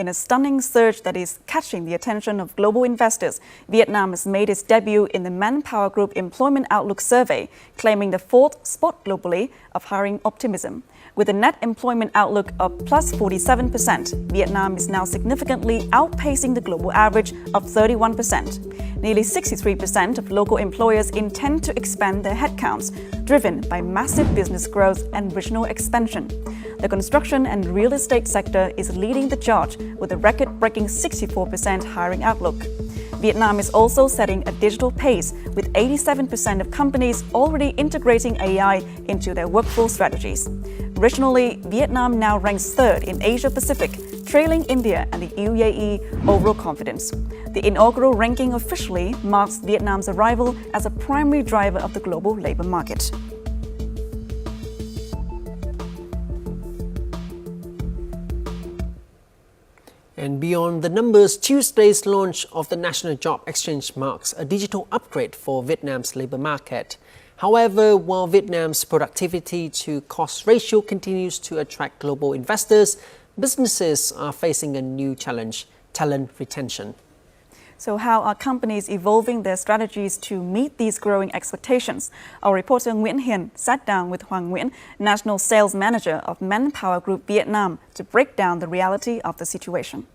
In a stunning surge that is catching the attention of global investors, Viet Nam has made its debut in the ManpowerGroup Employment Outlook Survey, claiming the fourth spot globally of hiring optimism. With a net employment outlook of plus 47%, Vietnam is now significantly outpacing the global average of 31%. Nearly 63% of local employers intend to expand their headcounts, driven by massive business growth and regional expansion. The construction and real estate sector is leading the charge with a record-breaking 64% hiring outlook. Vietnam is also setting a digital pace, with 87% of companies already integrating AI into their workforce strategies. Regionally, Vietnam now ranks third in Asia-Pacific, trailing India and the UAE overall confidence. The inaugural ranking officially marks Vietnam's arrival as a primary driver of the global labor market. And beyond the numbers, Tuesday's launch of the National Job Exchange marks a digital upgrade for Vietnam's labour market. However, while Vietnam's productivity to cost ratio continues to attract global investors, businesses are facing a new challenge: talent retention. So how are companies evolving their strategies to meet these growing expectations? Our reporter Nguyễn Hiền sat down with Hoàng Nguyễn, National Sales Manager of ManpowerGroup Vietnam, to break down the reality of the situation.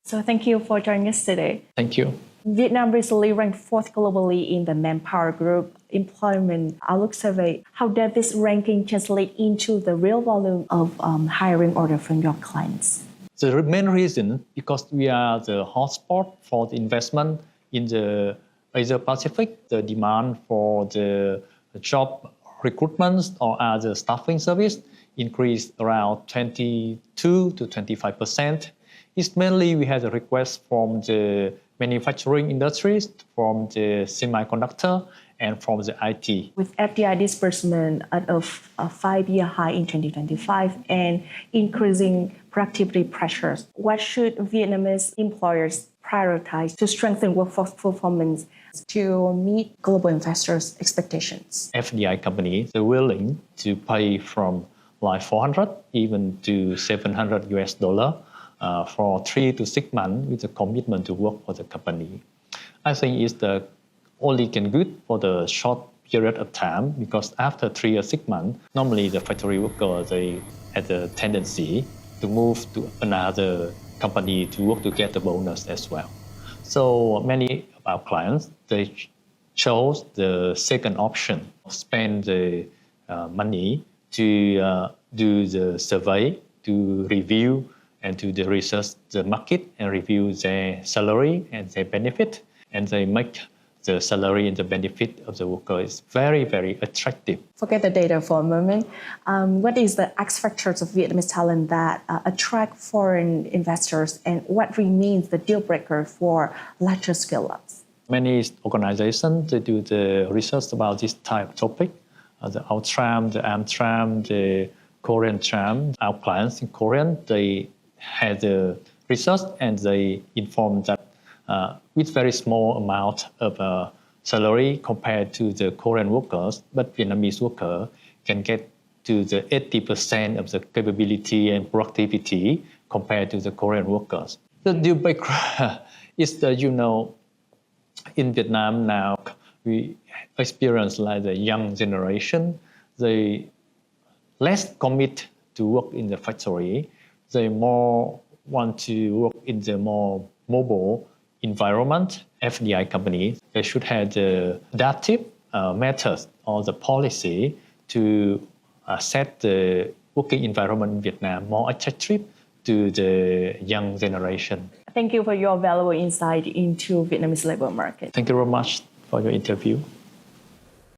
So thank you for joining us today. Thank you. Vietnam recently ranked fourth globally in the ManpowerGroup Employment Outlook Survey. How does this ranking translate into the real volume of hiring order from your clients? The main reason, because we are the hotspot for the investment in the Asia Pacific, the demand for the job recruitment or other staffing service increased around 22 to 25%. It's mainly we had a request from the manufacturing industries, from the semiconductor, and from the IT. With FDI disbursement at a 5-year high in 2025 and increasing productivity pressures, what should Vietnamese employers prioritize to strengthen workforce performance to meet global investors' expectations? FDI companies are willing to pay from like 400 even to 700 US dollar for 3 to 6 months with a commitment to work for the company. I think it's the only can good for the short period of time, because after 3 or 6 months, normally the factory workers, they have a tendency to move to another company to work to get the bonus as well. So many of our clients, they chose the second option, spend the money to do the survey, to review and to the research the market and review their salary and their benefit, and they make the salary and the benefit of the worker is very, very attractive. Forget the data for a moment. What is the X factors of Vietnamese talent that attract foreign investors, and what remains the deal breaker for larger scale-ups? Many organizations, they do the research about this type of topic. The Outram, the Amtram, the Korean Tram. Our clients in Korean, they had the research and they informed that with very small amount of salary compared to the Korean workers, but Vietnamese worker can get to the 80% of the capability and productivity compared to the Korean workers. The deal breaker is that, in Vietnam now, we experience like the young generation, they less commit to work in the factory. They more want to work in the more mobile environment. FDI companies, they should have the adaptive methods or the policy to set the working environment in Vietnam more attractive to the young generation. Thank you for your valuable insight into Vietnamese labor market. Thank you very much for your interview.